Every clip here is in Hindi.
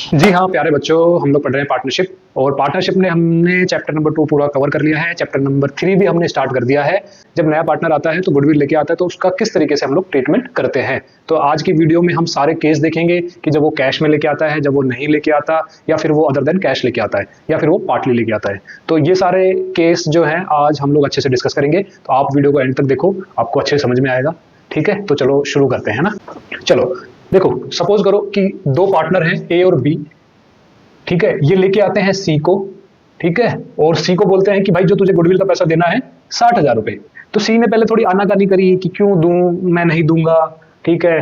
जी हाँ, प्यारे बच्चों, हम लोग पढ़ रहे हैं पार्टनरशिप। और पार्टनरशिप में हमने चैप्टर नंबर 2 पूरा कवर कर लिया है। चैप्टर नंबर 3 भी हमने स्टार्ट कर दिया है। जब नया पार्टनर आता है तो गुडविल लेके आता है, तो उसका किस तरीके से हम लोग ट्रीटमेंट करते हैं। तो आज की वीडियो में हम सारे केस देखेंगे कि जब वो कैश में लेके आता है, जब वो नहीं लेके आता, या फिर वो अदर देन कैश लेके आता है, या फिर वो पार्टली लेके आता है। तो ये सारे केस जो हैं आज हम लोग अच्छे से डिस्कस करेंगे। तो आप वीडियो को एंड तक देखो, आपको अच्छे से समझ में आएगा। ठीक है, तो चलो शुरू करते हैं ना। चलो देखो, सपोज करो कि दो पार्टनर हैं ए और बी। ठीक है, ये लेके आते हैं सी को। ठीक है, और सी को बोलते हैं कि भाई जो तुझे गुडविल का पैसा देना है 60,000 रुपए। तो सी ने पहले थोड़ी आनाकानी करी कि क्यों दूं, मैं नहीं दूंगा। ठीक है,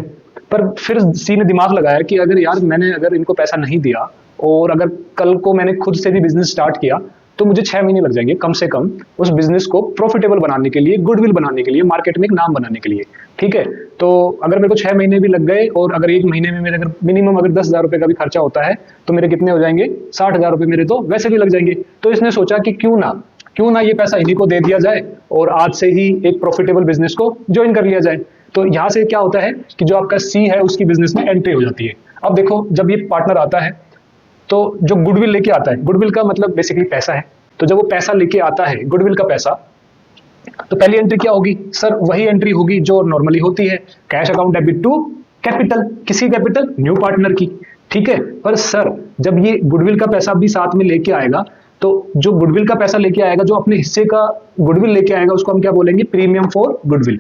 पर फिर सी ने दिमाग लगाया कि अगर यार मैंने अगर इनको पैसा नहीं दिया, और अगर कल को मैंने खुद से भी बिजनेस स्टार्ट किया, तो मुझे 6 महीने लग जाएंगे कम से कम उस बिजनेस को प्रॉफिटेबल बनाने के लिए, गुडविल बनाने के लिए, मार्केट में एक नाम बनाने के लिए। ठीक है, तो अगर मेरे को 6 महीने भी लग गए, और अगर 1 महीने में मेरे अगर मिनिमम अगर 10,000 रुपए का भी खर्चा होता है, तो मेरे कितने हो जाएंगे? 60,000 रुपए मेरे तो वैसे भी लग जाएंगे। तो इसने सोचा कि क्यों ना ये पैसा इन्हीं को दे दिया जाए, और आज से ही एक प्रॉफिटेबल बिजनेस को ज्वाइन कर लिया जाए। तो यहां से क्या होता है कि जो आपका सी है उसकी बिजनेस में एंट्री हो जाती है। अब देखो, जब ये पार्टनर आता है तो जो गुडविल लेके आता है, गुडविल का मतलब बेसिकली पैसा है। तो जब वो पैसा लेके आता है, गुडविल का पैसा, तो पहली एंट्री क्या होगी सर? वही एंट्री होगी जो नॉर्मली होती है, cash account debit to capital. किसी कैपिटल? न्यू पार्टनर की। ठीक है, पर सर जब ये गुडविल का पैसा भी साथ में लेके आएगा, तो जो गुडविल का पैसा लेके आएगा, जो अपने हिस्से का गुडविल लेके आएगा, उसको हम क्या बोलेंगे? Premium for goodwill.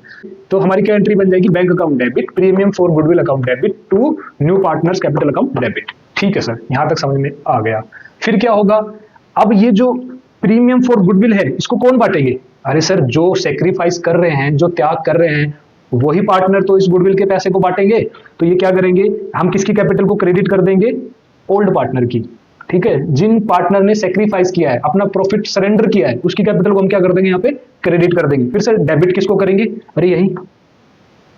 तो हमारी क्या एंट्री बन जाएगी? Bank account debit, premium for goodwill account debit to new partners capital account debit. ठीक है सर, यहां तक समझ में आ गया। फिर क्या होगा? अब ये जो प्रीमियम फॉर गुडविल है, इसको कौन बांटेंगे? अरे सर, जो सेक्रीफाइस कर रहे हैं, जो त्याग कर रहे हैं, वही पार्टनर तो इस गुडविल के पैसे को बांटेंगे। तो ये क्या करेंगे? हम किसकी कैपिटल को क्रेडिट कर देंगे? ओल्ड पार्टनर की। ठीक है, जिन पार्टनर ने सेक्रीफाइस किया है, अपना प्रॉफिट सरेंडर किया है, उसकी कैपिटल को हम क्या कर देंगे? यहाँ पे क्रेडिट कर देंगे। फिर सर डेबिट किसको करेंगे? अरे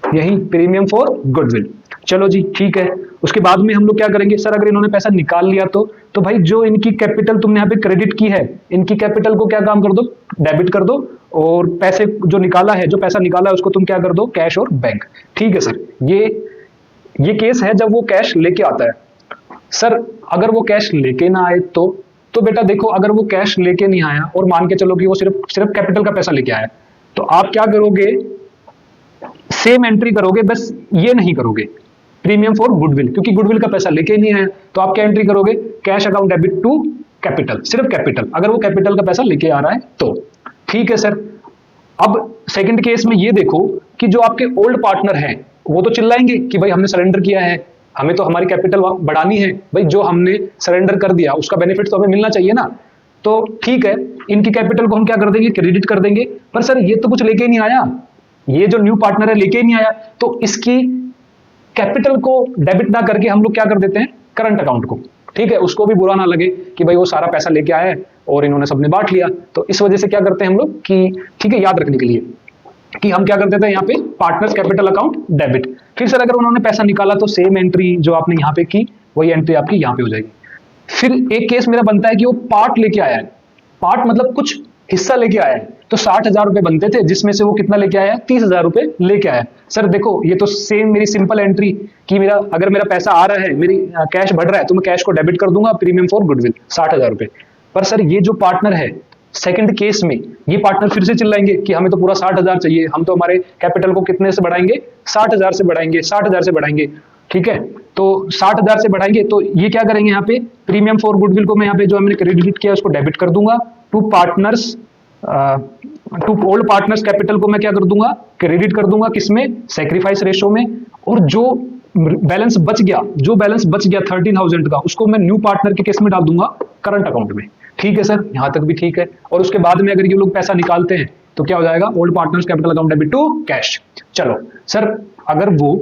यही प्रीमियम फॉर गुडविल। चलो जी, ठीक है। उसके बाद में हम लोग क्या करेंगे? सर अगर इन्होंने पैसा निकाल लिया तो भाई जो इनकी कैपिटल तुमने यहाँ पे क्रेडिट की है, इनकी कैपिटल को क्या काम कर दो? डेबिट कर दो। और पैसे जो निकाला है, जो पैसा निकाला है, उसको तुम क्या कर दो? कैश और बैंक। ठीक है सर, ये केस है जब वो कैश लेके आता है। सर अगर वो कैश लेके ना आए तो बेटा देखो, अगर वो कैश लेके नहीं आया, और मान के चलो कि वो सिर्फ कैपिटल का पैसा लेके आया, तो आप क्या करोगे? सेम एंट्री करोगे, बस ये नहीं करोगे प्रीमियम फॉर गुडविल, क्योंकि गुडविल का पैसा लेके नहीं आया। तो आप क्या एंट्री करोगे? Cash account debit to capital, सिर्फ कैपिटल, अगर वो कैपिटल का पैसा लेके आ रहा है तो। ठीक है सर। अब सेकंड केस में ये देखो कि जो आपके ओल्ड पार्टनर हैं, वो तो चिल्लाएंगे कि भाई हमने सरेंडर किया है, हमें तो हमारी कैपिटल बढ़ानी है, भाई जो हमने सरेंडर कर दिया उसका बेनिफिट तो हमें मिलना चाहिए ना। तो ठीक है, इनकी कैपिटल को हम क्या कर देंगे? क्रेडिट कर देंगे। पर सर ये तो कुछ लेके नहीं आया, ये जो न्यू पार्टनर है लेके नहीं आया, तो इसकी कैपिटल को डेबिट ना करके हम लोग क्या कर देते हैं? करंट अकाउंट को। ठीक है, उसको भी बुरा ना लगे कि भाई वो सारा पैसा लेके आया है और इन्होंने सबने बांट लिया। तो इस वजह से क्या करते हैं हम लोग कि ठीक है, याद रखने के लिए कि हम क्या कर देते हैं यहाँ पे? Partners capital account debit. फिर सर अगर उन्होंने पैसा निकाला, तो सेम एंट्री जो आपने यहाँ पे की, वही एंट्री आपकी यहाँ पे हो जाएगी। फिर एक केस मेरा बनता है कि वो पार्ट लेके आया है। पार्ट मतलब कुछ हिस्सा लेके आया है। तो 60,000 रुपए बनते थे, जिसमें से वो कितना लेके आया है? 30,000 रुपए लेके आया। सर देखो, ये तो सेम मेरी सिंपल एंट्री कि अगर मेरा पैसा आ रहा है, मेरी कैश बढ़ रहा है, तो मैं कैश को डेबिट कर दूंगा, प्रीमियम फॉर गुडविल 60,000 रुपए। पर सर ये जो पार्टनर है सेकंड केस में, ये पार्टनर फिर से चिल्लाएंगे कि हमें तो पूरा 60,000 चाहिए, हम तो हमारे कैपिटल को कितने से बढ़ाएंगे? 60,000 से बढ़ाएंगे, 60,000 से बढ़ाएंगे। ठीक है, तो 60,000 से बढ़ाएंगे, तो ये क्या करेंगे? यहाँ पे प्रीमियम फॉर गुडविल को मैं यहाँ पे जो हमने क्रेडिट किया उसको डेबिट कर दूंगा, टू ओल्ड पार्टनर्स कैपिटल को मैं क्या कर दूंगा? क्रेडिट कर दूंगा। किसमें? सेक्रीफाइस रेशो में। और जो बैलेंस बच गया 13,000 का, उसको मैं न्यू पार्टनर के केस में डाल दूंगा करंट अकाउंट में। ठीक है सर, यहां तक भी ठीक है। और उसके बाद में अगर ये लोग पैसा निकालते हैं तो क्या हो जाएगा? Old partners capital account debit to cash. चलो सर, अगर वो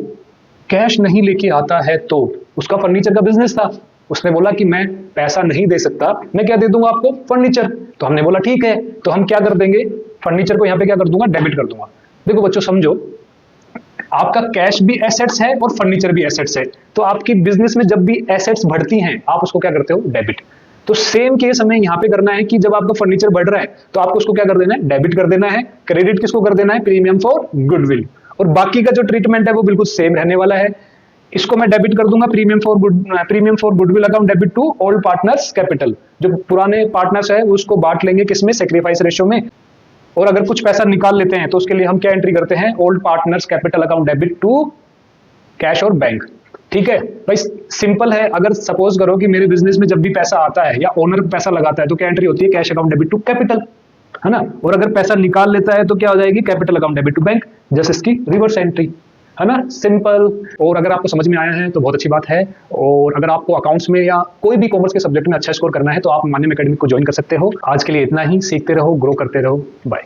कैश नहीं लेके आता है, तो उसका फर्नीचर का बिजनेस था, उसने बोला कि मैं पैसा नहीं दे सकता, मैं क्या दे दूंगा आपको? फर्नीचर। तो हमने बोला ठीक है, तो हम क्या कर देंगे? फर्नीचर को यहाँ पे क्या कर दूंगा? डेबिट कर दूंगा। देखो बच्चों समझो, आपका कैश भी एसेट्स है और फर्नीचर भी एसेट्स है। तो आपकी बिजनेस में जब भी एसेट्स बढ़ती हैं, आप उसको क्या करते हो? डेबिट। तो सेम केस हमें यहाँ पे करना है कि जब आपका फर्नीचर बढ़ रहा है, तो आपको उसको क्या कर देना है? डेबिट कर देना है। क्रेडिट किसको कर देना है? Premium for goodwill. और बाकी का जो ट्रीटमेंट है वो बिल्कुल सेम रहने वाला है। इसको मैं डेबिट कर दूंगा premium for goodwill account debit to old partners capital. जो पुराने पार्टनर्स है उसको बांट लेंगे किसमें, सेक्रीफाइस रेशियो में। और अगर कुछ पैसा निकाल लेते हैं तो उसके लिए हम क्या एंट्री करते हैं, old partners capital account debit to cash और बैंक। ठीक है भाई, सिंपल है। अगर सपोज करो कि मेरे बिजनेस में जब भी पैसा आता है या ओनर पैसा लगाता है तो क्या एंट्री होती है, cash account debit to capital, है ना। और अगर पैसा निकाल लेता है तो क्या हो जाएगी, capital account debit to bank, just इसकी रिवर्स एंट्री, है ना, सिंपल। और अगर आपको समझ में आया है तो बहुत अच्छी बात है। और अगर आपको अकाउंट्स में या कोई भी कॉमर्स के सब्जेक्ट में अच्छा स्कोर करना है तो आप मान्यम एकेडमी को ज्वाइन कर सकते हो। आज के लिए इतना ही, सीखते रहो, ग्रो करते रहो, बाय।